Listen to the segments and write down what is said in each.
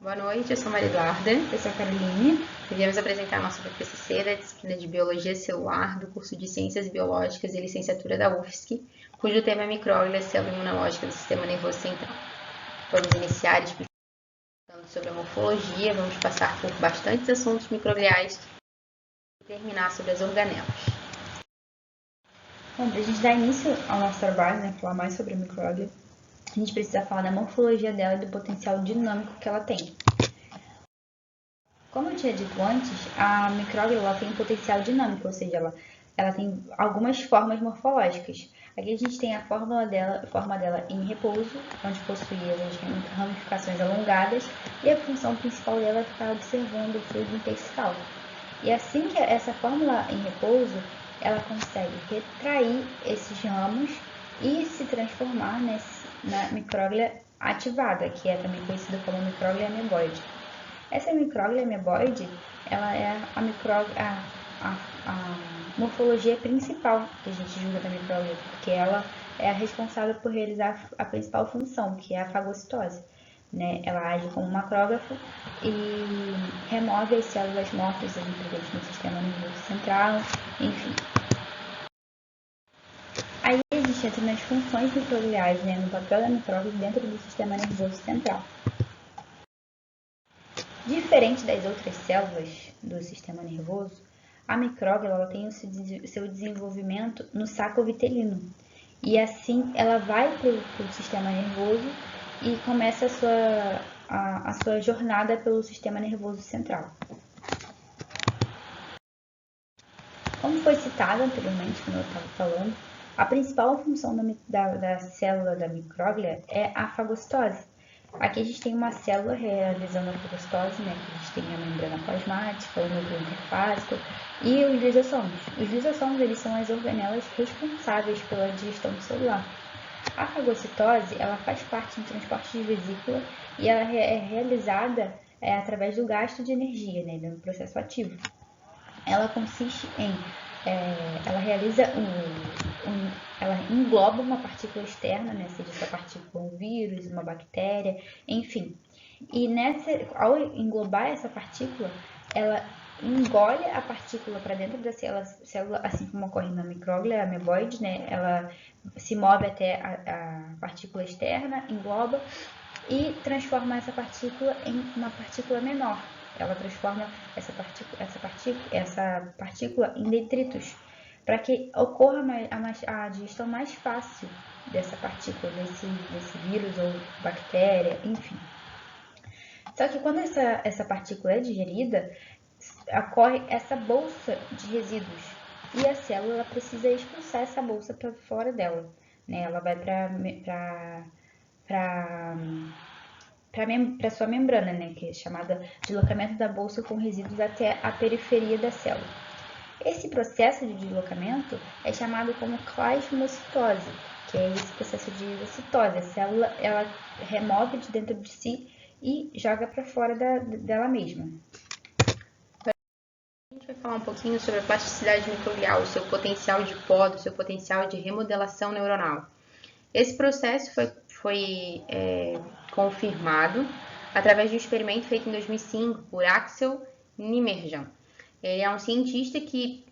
Boa noite, eu sou Maria Eduarda. Eu sou a Caroline. E viemos apresentar a nossa TCC da disciplina de Biologia Celular do curso de Ciências Biológicas e Licenciatura da UFSC, cujo tema é micróglia, célula imunológica do sistema nervoso central. Vamos iniciar explicando sobre a morfologia, vamos passar por bastantes assuntos microgliais e terminar sobre as organelas. Bom, para a gente dar início ao nosso trabalho, falar mais sobre a micróglia, a gente precisa falar da morfologia dela e do potencial dinâmico que ela tem. Como eu tinha dito antes, a micróglia ela tem um potencial dinâmico, ou seja, ela tem algumas formas morfológicas. Aqui a gente tem a forma dela em repouso, onde possui as ramificações alongadas, e a função principal dela é ficar observando o fluido interstical. E assim que essa fórmula em repouso, ela consegue retrair esses ramos e se transformar na micróglia ativada, que é também conhecida como micróglia ameboide. Essa micróglia ameboide, ela é a morfologia principal que a gente julga da micróglia, porque ela é a responsável por realizar a principal função, que é a fagocitose. Ela age como macrógrafo e remove as células mortas presentes no sistema nervoso central, enfim. Aí a gente entra nas funções microgliais, no papel da micróglia dentro do sistema nervoso central. Diferente das outras células do sistema nervoso, a micróglia ela tem o seu desenvolvimento no saco vitelino. E assim ela vai para o sistema nervoso e começa a sua jornada pelo sistema nervoso central. Como foi citado anteriormente, como eu estava falando, a principal função da célula da micróglia é a fagocitose. Aqui a gente tem uma célula realizando a fagocitose, que a gente tem a membrana plasmática, o núcleo interfásico e os lisossomos. Os lisossomos eles são as organelas responsáveis pela digestão celular. A fagocitose ela faz parte do transporte de vesícula e ela é realizada através do gasto de energia, no processo ativo. Ela consiste em ela realiza ela engloba uma partícula externa, seja essa partícula um vírus, uma bactéria, enfim. E ao englobar essa partícula, ela engole a partícula para dentro da célula, assim como ocorre na micróglia ameboide, ela se move até a partícula externa, engloba e transforma essa partícula em uma partícula menor. Ela transforma essa partícula em detritos, para que ocorra a digestão mais fácil dessa partícula, desse vírus ou bactéria, enfim. Só que quando essa partícula é digerida, ocorre essa bolsa de resíduos e a célula precisa expulsar essa bolsa para fora dela. Ela vai para sua membrana, que é chamada deslocamento da bolsa com resíduos até a periferia da célula. Esse processo de deslocamento é chamado como plasmocitose, que é esse processo de exocitose. A célula ela remove de dentro de si e joga para fora dela mesma. A gente vai falar um pouquinho sobre a plasticidade microglial, o seu potencial de poda, o seu potencial de remodelação neuronal. Esse processo foi confirmado através de um experimento feito em 2005 por Axel Nimmerjan. Ele é um cientista que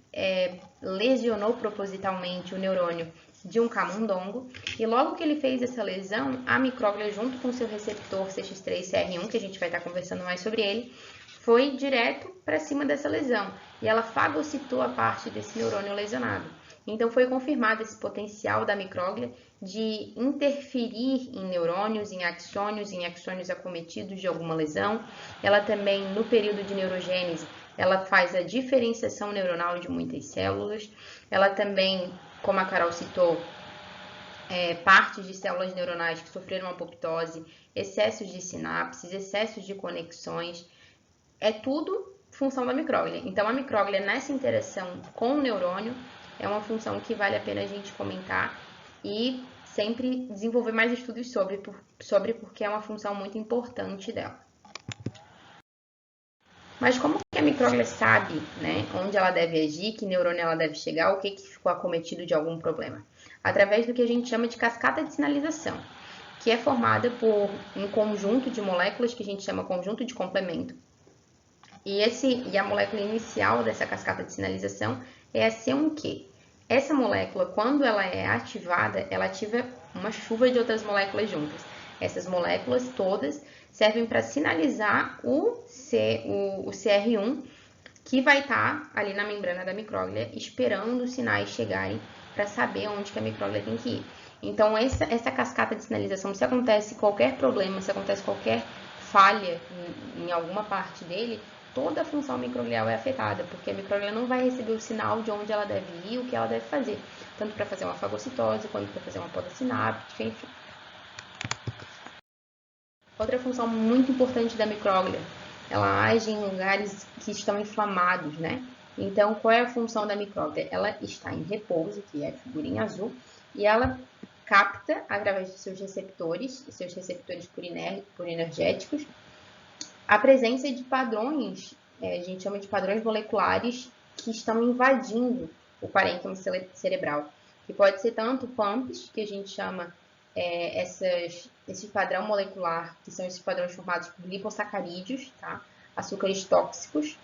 lesionou propositalmente o neurônio de um camundongo e logo que ele fez essa lesão, a micróglia junto com seu receptor CX3CR1, que a gente vai estar conversando mais sobre ele, foi direto para cima dessa lesão e ela fagocitou a parte desse neurônio lesionado. Então foi confirmado esse potencial da micróglia de interferir em neurônios, em axônios acometidos de alguma lesão. Ela também, no período de neurogênese, ela faz a diferenciação neuronal de muitas células. Ela também, como a Carol citou, partes de células neuronais que sofreram apoptose, excessos de sinapses, excessos de conexões. É tudo função da micróglia. Então, a micróglia nessa interação com o neurônio é uma função que vale a pena a gente comentar e sempre desenvolver mais estudos sobre porque é uma função muito importante dela. Mas como que a micróglia sabe, onde ela deve agir, que neurônio ela deve chegar, o que ficou acometido de algum problema? Através do que a gente chama de cascata de sinalização. que é formada por um conjunto de moléculas que a gente chama conjunto de complemento. E a molécula inicial dessa cascata de sinalização é a C1q. Essa molécula, quando ela é ativada, ela ativa uma chuva de outras moléculas juntas. Essas moléculas todas servem para sinalizar o CR1, que vai estar ali na membrana da micróglia, esperando os sinais chegarem para saber onde que a micróglia tem que ir. Então, essa cascata de sinalização, se acontece qualquer problema, se acontece qualquer falha em alguma parte dele, toda a função microglial é afetada, porque a micróglia não vai receber o sinal de onde ela deve ir e o que ela deve fazer, tanto para fazer uma fagocitose, quanto para fazer uma poda sináptica, enfim. Outra função muito importante da micróglia, ela age em lugares que estão inflamados, né? Então, qual é a função da micróglia? Ela está em repouso, que é a figurinha azul, e ela capta, através de seus receptores purinergéticos, a presença de padrões, a gente chama de padrões moleculares, que estão invadindo o parênquima cerebral, que pode ser tanto PAMPs, que a gente chama esse padrão molecular, que são esses padrões formados por lipossacarídeos, tá? Açúcares tóxicos,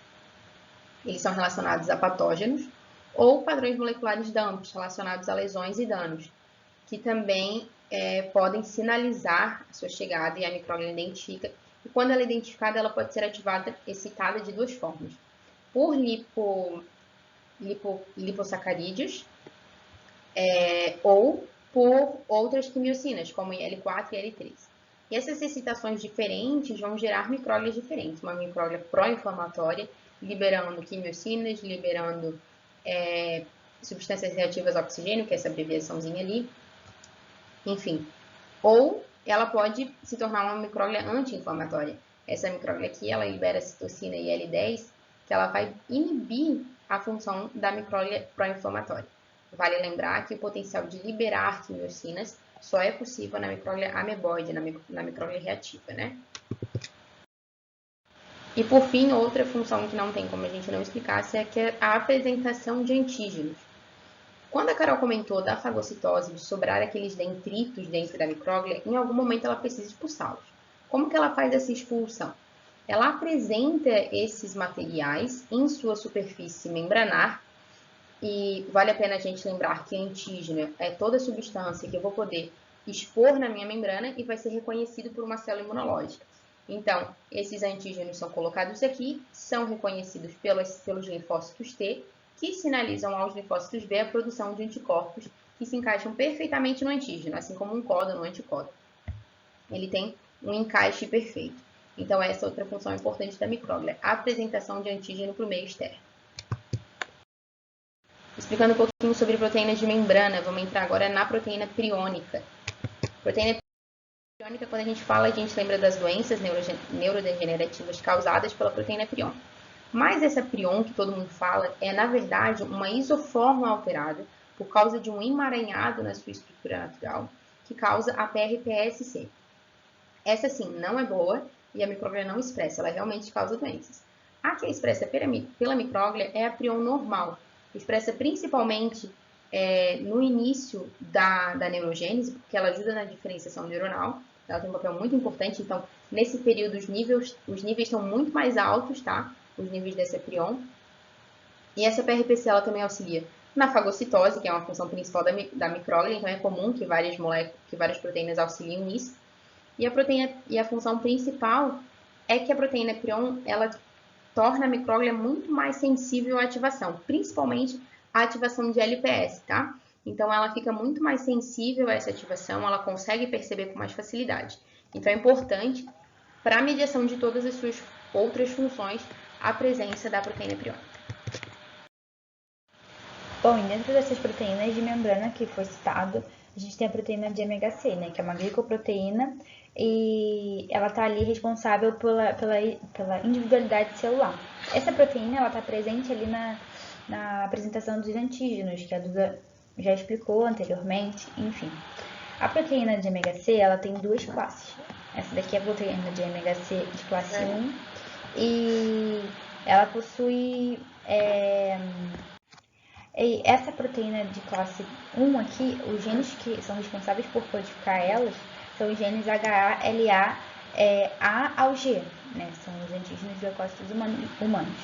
eles são relacionados a patógenos, ou padrões moleculares DAMPs, relacionados a lesões e danos, que também podem sinalizar a sua chegada, e a micróglia identifica. E quando ela é identificada, ela pode ser ativada, excitada de duas formas. Por lipossacarídeos ou por outras quimiocinas, como IL-4 e IL-3. E essas excitações diferentes vão gerar micróglias diferentes. Uma micróglia pró-inflamatória, liberando quimiocinas, liberando substâncias reativas ao oxigênio, que é essa abreviaçãozinha ali. Enfim. Ou ela pode se tornar uma micróglia anti-inflamatória. Essa micróglia aqui, ela libera citocina e IL-10, que ela vai inibir a função da micróglia pró-inflamatória. Vale lembrar que o potencial de liberar quimiocinas só é possível na micróglia ameboide, na micróglia reativa, né? E por fim, outra função que não tem como a gente não explicar é que é a apresentação de antígenos. Quando a Carol comentou da fagocitose, de sobrar aqueles detritos dentro da micróglia, em algum momento ela precisa expulsá-los. Como que ela faz essa expulsão? Ela apresenta esses materiais em sua superfície membranar, e vale a pena a gente lembrar que antígeno é toda substância que eu vou poder expor na minha membrana e vai ser reconhecido por uma célula imunológica. Então, esses antígenos são colocados aqui, são reconhecidos pelos linfócitos T, que sinalizam aos linfócitos B a produção de anticorpos que se encaixam perfeitamente no antígeno, assim como um códon no anticódon. Ele tem um encaixe perfeito. Então, essa é outra função importante da micróglia, a apresentação de antígeno para o meio externo. Explicando um pouquinho sobre proteínas de membrana, vamos entrar agora na proteína priônica. Proteína priônica, quando a gente fala, a gente lembra das doenças neurodegenerativas causadas pela proteína prion. Mas essa prion que todo mundo fala é, na verdade, uma isoforma alterada por causa de um emaranhado na sua estrutura natural, que causa a PRPSC. Essa, sim, não é boa e a micróglia não expressa, ela realmente causa doenças. A que é expressa pela micróglia é a prion normal, expressa principalmente no início da neurogênese, porque ela ajuda na diferenciação neuronal, ela tem um papel muito importante, então, nesse período, os níveis estão muito mais altos, tá? Os níveis dessa prion. E essa PRPC, ela também auxilia na fagocitose, que é uma função principal da micróglia, então é comum que várias proteínas auxiliem nisso. E a função principal é que a proteína prion, ela torna a micróglia muito mais sensível à ativação, principalmente à ativação de LPS, tá? Então, ela fica muito mais sensível a essa ativação, ela consegue perceber com mais facilidade. Então, é importante, para a mediação de todas as suas outras funções, a presença da proteína priônica. Bom, e dentro dessas proteínas de membrana que foi citado, a gente tem a proteína de MHC, né, que é uma glicoproteína, e ela está ali responsável pela individualidade celular. Essa proteína, ela está presente ali na apresentação dos antígenos, que a Duda já explicou anteriormente, enfim. A proteína de MHC, ela tem duas classes. Essa daqui é a proteína de MHC de classe 1, e ela possui... essa proteína de classe 1 aqui, os genes que são responsáveis por codificar elas são os genes HA, LA, A ao G, né? São os antígenos de leucócitos humanos.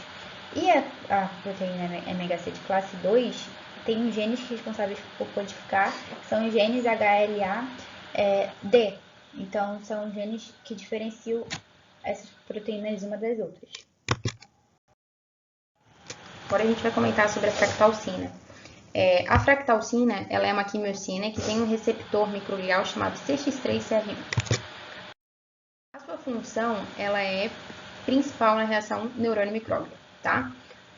E a proteína MHC de classe 2 tem os genes responsáveis por codificar, são os genes HLA, D. Então, são os genes que diferenciam essas proteínas uma das outras. Agora a gente vai comentar sobre a fractalcina. A fractalcina, ela é uma quimiocina que tem um receptor microglial chamado CX3CR1. A sua função, ela é principal na reação neurônio-micróglia, tá?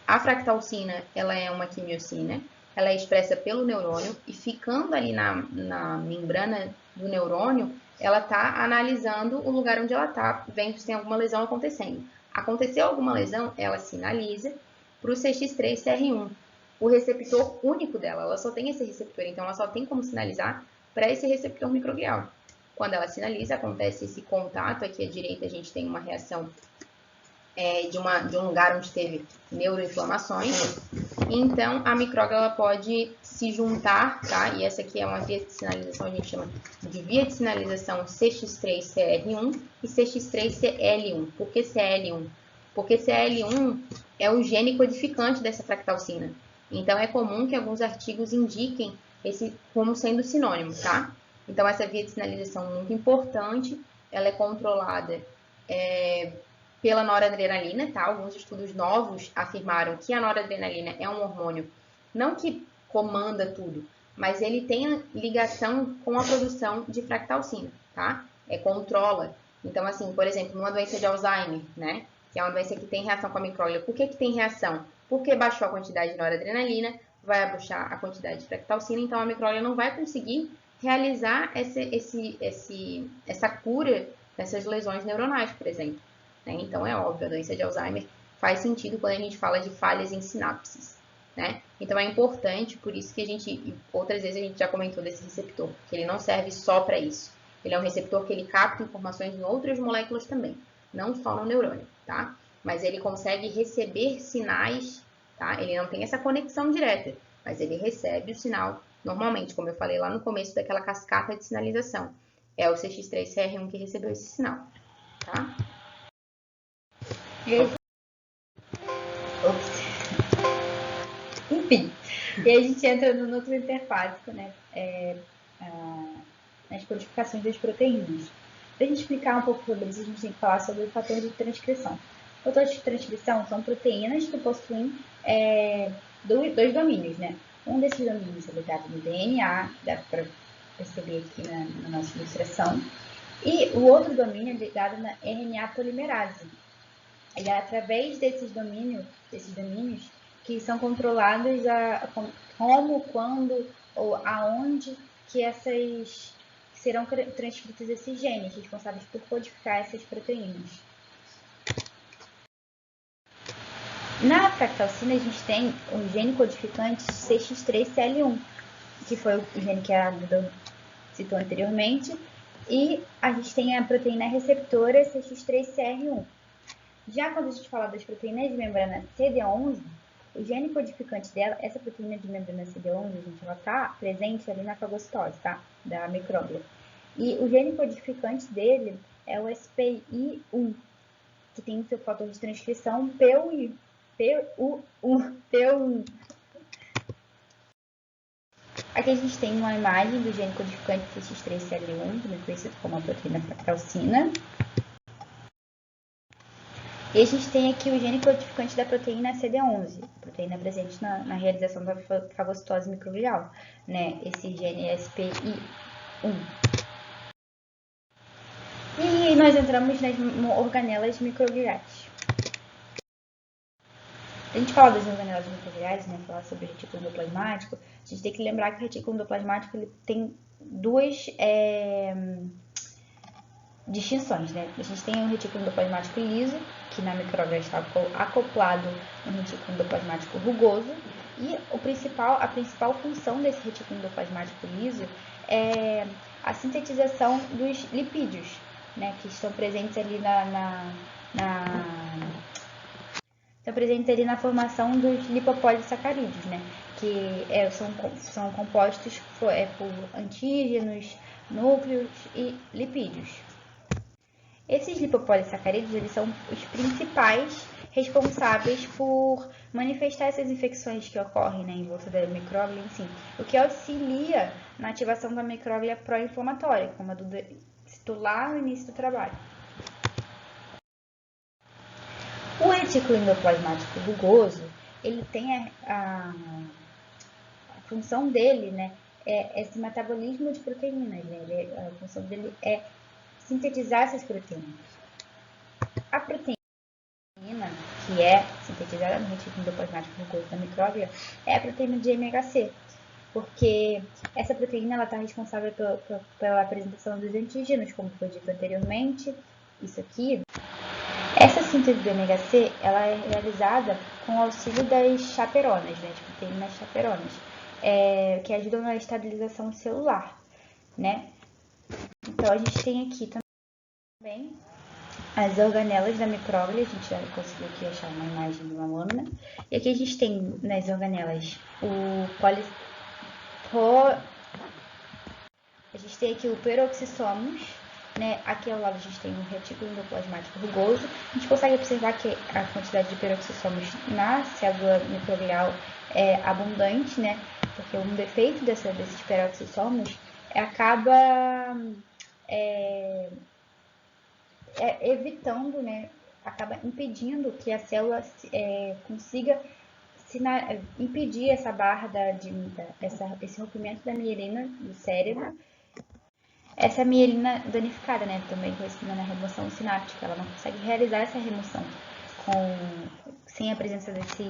A fractalcina, ela é uma quimiocina, ela é expressa pelo neurônio e ficando ali na membrana do neurônio, ela está analisando o lugar onde ela está, vendo se tem alguma lesão acontecendo. Aconteceu alguma lesão, ela sinaliza para o CX3CR1, o receptor único dela. Ela só tem esse receptor, então ela só tem como sinalizar para esse receptor microglial. Quando ela sinaliza, acontece esse contato. Aqui à direita a gente tem uma reação de um lugar onde teve neuroinflamações. Então, a micróglia ela pode se juntar, tá? E essa aqui é uma via de sinalização, a gente chama de via de sinalização CX3CR1 e CX3CL1. Por que CL1? Porque CL1 é o gene codificante dessa fractalcina. Então, é comum que alguns artigos indiquem esse como sendo sinônimo, tá? Então, essa via de sinalização é muito importante, ela é controlada pela noradrenalina, tá? Alguns estudos novos afirmaram que a noradrenalina é um hormônio, não que comanda tudo, mas ele tem ligação com a produção de fractalcina, tá? Controla. Então, assim, por exemplo, numa doença de Alzheimer, né? Que é uma doença que tem reação com a micróglia. Por que tem reação? Porque baixou a quantidade de noradrenalina, vai abaixar a quantidade de fractalcina, então a micróglia não vai conseguir realizar essa cura dessas lesões neuronais, por exemplo. Então, é óbvio, a doença de Alzheimer faz sentido quando a gente fala de falhas em sinapses, né? Então, é importante, por isso que outras vezes a gente já comentou desse receptor, que ele não serve só para isso. Ele é um receptor que ele capta informações em outras moléculas também, não só no neurônio, tá? Mas ele consegue receber sinais, tá? Ele não tem essa conexão direta, mas ele recebe o sinal normalmente, como eu falei lá no começo daquela cascata de sinalização. É o CX3CR1 que recebeu esse sinal, tá? Enfim, e aí a gente entra no núcleo interfásico, né? Nas codificações das proteínas. Para a gente explicar um pouco sobre isso, a gente tem que falar sobre o fator de transcrição. Fatores de transcrição são proteínas que possuem dois domínios, né? Um desses domínios é ligado no DNA, dá para perceber aqui na nossa ilustração, e o outro domínio é ligado na RNA polimerase. E é através desses domínios que são controlados como, quando ou aonde que serão transcritos esses genes responsáveis por codificar essas proteínas. Na fractalcina, a gente tem o gene codificante CX3CL1, que foi o gene que a Duda citou anteriormente, e a gente tem a proteína receptora CX3CR1. Já quando a gente fala das proteínas de membrana CD11, o gene codificante dela, essa proteína de membrana CD11, ela está presente ali na fagocitose, tá? Da micróglia. E o gene codificante dele é o SPI1, que tem seu fator de transcrição PU1. Aqui a gente tem uma imagem do gene codificante CX3CL1, também conhecido como a proteína fractalcina. E a gente tem aqui o gene codificante da proteína CD11, proteína presente na realização da fagocitose microglial, né? Esse gene SPI1. E nós entramos nas organelas microgliais. A gente fala das organelas microgliais, né? Falar sobre o retículo endoplasmático. A gente tem que lembrar que o retículo endoplasmático ele tem duas distinções, né? A gente tem um retículo endoplasmático liso, que na micróglia está acoplado no retículo endoplasmático rugoso, e a principal função desse retículo endoplasmático liso é a sintetização dos lipídios, né? Que estão presentes ali estão presentes ali na formação dos lipopolissacarídeos, né? Que são compostos por antígenos, núcleos e lipídios. Esses lipopolissacarídeos, eles são os principais responsáveis por manifestar essas infecções que ocorrem, né, em volta da micróglia em si, o que auxilia na ativação da micróglia pró-inflamatória, como a Duda citou lá no início do trabalho. O retículo endoplasmático rugoso, ele tem a função dele, né, é esse metabolismo de proteínas, né, a função dele é sintetizar essas proteínas. A proteína que é sintetizada no retículo endoplasmático rugoso da micróglia é a proteína de MHC, porque essa proteína está responsável pela apresentação dos antígenos, como foi dito anteriormente, isso aqui. Essa síntese do MHC ela é realizada com o auxílio das chaperonas, né, de proteínas chaperonas, que ajudam na estabilização celular, né? Então, a gente tem aqui também as organelas da micróglia, a gente já conseguiu aqui achar uma imagem de uma lâmina. E aqui a gente tem nas organelas a gente tem aqui o peroxissomos, né? Aqui ao lado a gente tem o retículo endoplasmático rugoso. A gente consegue observar que a quantidade de peroxissomos na célula microglial é abundante, né? Porque um defeito desses peroxissomos acaba evitando, né, acaba impedindo que a célula consiga impedir essa barra esse rompimento da mielina do cérebro. Essa mielina danificada, né, também conhecida na remoção sináptica, ela não consegue realizar essa remoção sem a presença desse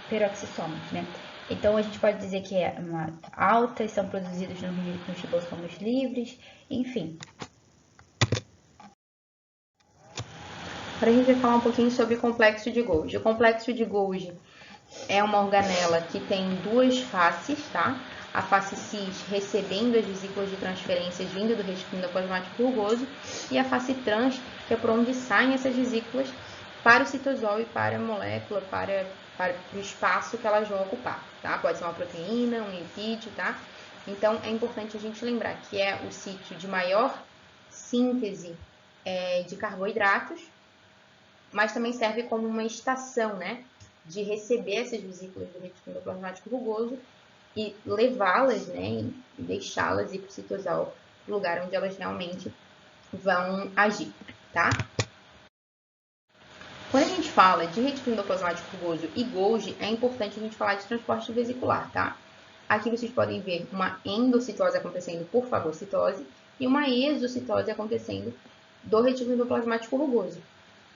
peroxissomos, né. Então, a gente pode dizer que altas são produzidas nos ribossomos livres, enfim. Agora a gente vai falar um pouquinho sobre o complexo de Golgi. O complexo de Golgi é uma organela que tem duas faces, tá? A face cis recebendo as vesículas de transferência vindo do retículo endoplasmático rugoso e a face trans, que é por onde saem essas vesículas para o citosol e para a molécula, para o espaço que elas vão ocupar, tá? Pode ser uma proteína, um lipídio, tá? Então, é importante a gente lembrar que é o sítio de maior síntese de carboidratos, mas também serve como uma estação, né, de receber essas vesículas do retículo endoplasmático rugoso e levá-las, né, e deixá-las ir para o citosol, o lugar onde elas realmente vão agir, tá? Quando a gente fala de retículo endoplasmático rugoso e Golgi, é importante a gente falar de transporte vesicular, tá? Aqui vocês podem ver uma endocitose acontecendo por fagocitose e uma exocitose acontecendo do retículo endoplasmático rugoso.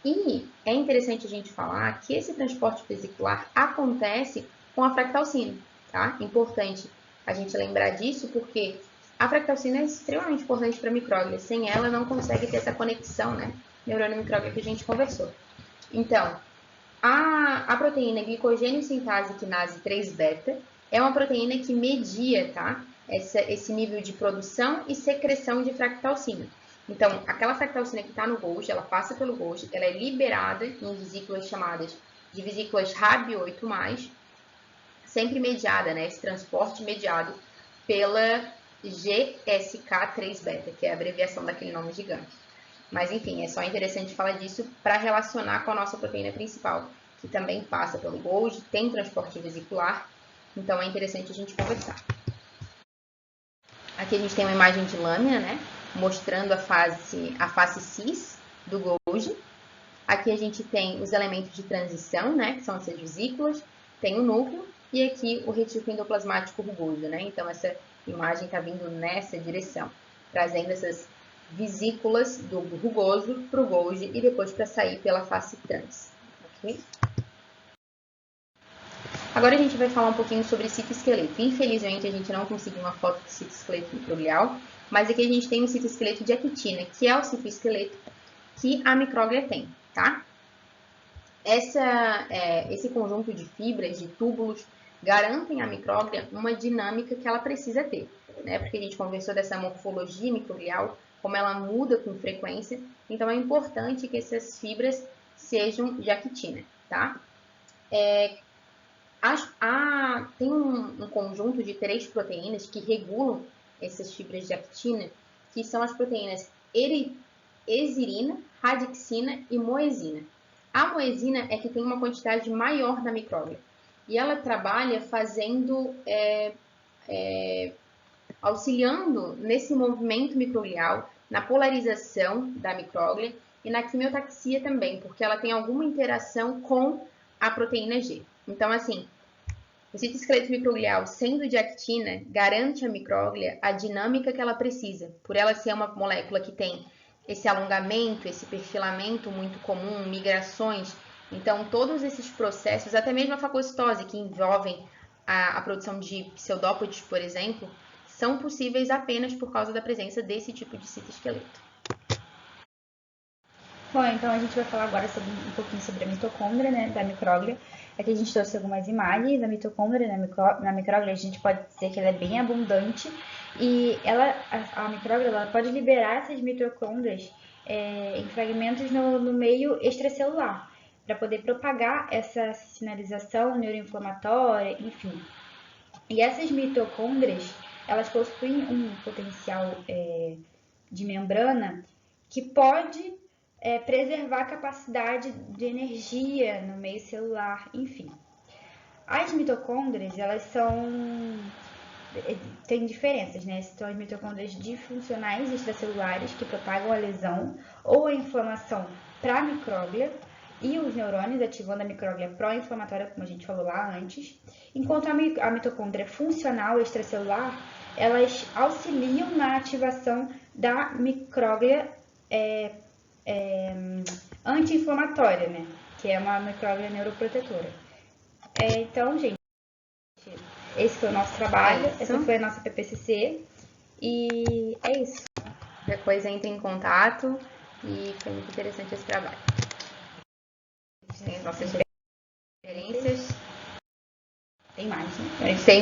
E é interessante a gente falar que esse transporte vesicular acontece com a fractalcina, tá? Importante a gente lembrar disso porque a fractalcina é extremamente importante para a micróglia. Sem ela, não consegue ter essa conexão, né? Neurônio-micróglia que a gente conversou. Então, a proteína glicogênio sintase quinase 3-beta é uma proteína que media, tá? Esse nível de produção e secreção de fractalcina. Então, aquela fractalcina que está no Golgi, ela passa pelo Golgi, ela é liberada em vesículas chamadas de vesículas RAB8+, sempre mediada, né? Esse transporte mediado pela GSK3-beta, que é a abreviação daquele nome gigante. Mas, enfim, é só interessante falar disso para relacionar com a nossa proteína principal, que também passa pelo Golgi, tem transporte vesicular, então é interessante a gente conversar. Aqui a gente tem uma imagem de lâmina, né? Mostrando a face cis do Golgi. Aqui a gente tem os elementos de transição, né? Que são essas vesículas. Tem o núcleo e aqui o retículo endoplasmático rugoso, né? Então, essa imagem está vindo nessa direção, trazendo essas vesículas do rugoso para o Golgi e depois para sair pela face trans, ok? Agora a gente vai falar um pouquinho sobre citoesqueleto. Infelizmente, a gente não conseguiu uma foto do citoesqueleto microglial, mas aqui a gente tem um citoesqueleto de actina, que é o citoesqueleto que a micróglia tem, tá? Esse conjunto de fibras, de túbulos, garantem à micróglia uma dinâmica que ela precisa ter, né? Porque a gente conversou dessa morfologia microglial, como ela muda com frequência, então é importante que essas fibras sejam de actina, tá? Tem um conjunto de 3 proteínas que regulam essas fibras de actina, que são as proteínas exirina, radixina e moesina. A moesina é que tem uma quantidade maior na micróglia e ela trabalha auxiliando nesse movimento microglial, na polarização da micróglia e na quimiotaxia também, porque ela tem alguma interação com a proteína G. Então, assim, o citoesqueleto microglial sendo de actina garante à micróglia a dinâmica que ela precisa, por ela ser uma molécula que tem esse alongamento, esse perfilamento muito comum, migrações. Então, todos esses processos, até mesmo a fagocitose, que envolvem a produção de pseudópodes, por exemplo, são possíveis apenas por causa da presença desse tipo de citoesqueleto. Bom, então a gente vai falar agora um pouquinho sobre a mitocôndria, né, da micróglia. Aqui a gente trouxe algumas imagens da mitocôndria na micróglia. A gente pode dizer que ela é bem abundante e a micróglia ela pode liberar essas mitocôndrias em fragmentos no meio extracelular para poder propagar essa sinalização neuroinflamatória, enfim. E essas mitocôndrias, elas possuem um potencial de membrana que pode preservar a capacidade de energia no meio celular, enfim. As mitocôndrias, elas têm diferenças, né? São as mitocôndrias disfuncionais extracelulares que propagam a lesão ou a inflamação para a micróglia e os neurônios, ativando a micróglia pró-inflamatória, como a gente falou lá antes. Enquanto a mitocôndria funcional extracelular, elas auxiliam na ativação da micróglia anti-inflamatória, né? Que é uma micróglia neuroprotetora. Então, gente, esse foi o nosso trabalho, essa foi a nossa PPCC e é isso. Qualquer coisa, entre em contato e foi muito interessante esse trabalho. Tem as nossas referências. Tem mais, né? A gente tem